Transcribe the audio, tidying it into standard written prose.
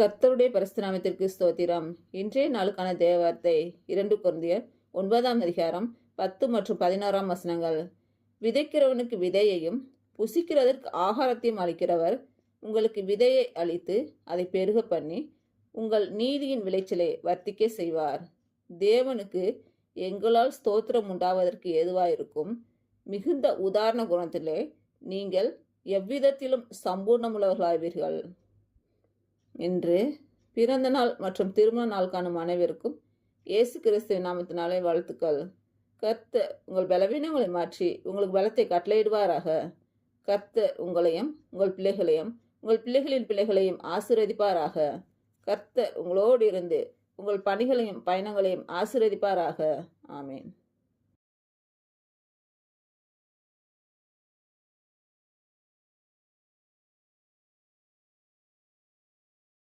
கர்த்தருடைய பரிசுத்த நாமத்திற்கு ஸ்தோத்திரம். இன்றைய நாளுக்கான தேவவார்த்தை 2 கொரிந்தியர் 9 அதிகாரம் 10 மற்றும் 11 வசனங்கள். விதைக்கிறவனுக்கு விதையையும் புசிக்கிறதற்கு ஆகாரத்தையும் அளிக்கிறவர் உங்களுக்கு விதையை அளித்து அதை பெருக பண்ணி உங்கள் நீதியின் விளைச்சலை வர்த்திக்க செய்வார். தேவனுக்கு எங்களால் ஸ்தோத்திரம் உண்டாவதற்கு ஏதுவாயிருக்கும் மிகுந்த உதாரண குணத்திலே நீங்கள் எவ்விதத்திலும் சம்பூர்ணமுள்ளவர்களாவீர்கள் என்று பிறந்த நாள் மற்றும் திருமண நாள் காணும் அனைவருக்கும் இயேசு கிறிஸ்துவின் நாமத்தினாலே வாழ்த்துக்கள். கர்த்தர் உங்கள் பலவீனங்களை மாற்றி உங்களுக்கு பலத்தை கட்டளையிடுவாராக. கர்த்தர் உங்களையும் உங்கள் பிள்ளைகளையும் உங்கள் பிள்ளைகளின் பிள்ளைகளையும் ஆசீர்வதிப்பாராக. கர்த்தர் உங்களோடு இருந்து உங்கள் பணிகளையும் பயணங்களையும் ஆசீர்வதிப்பாராக. ஆமேன்.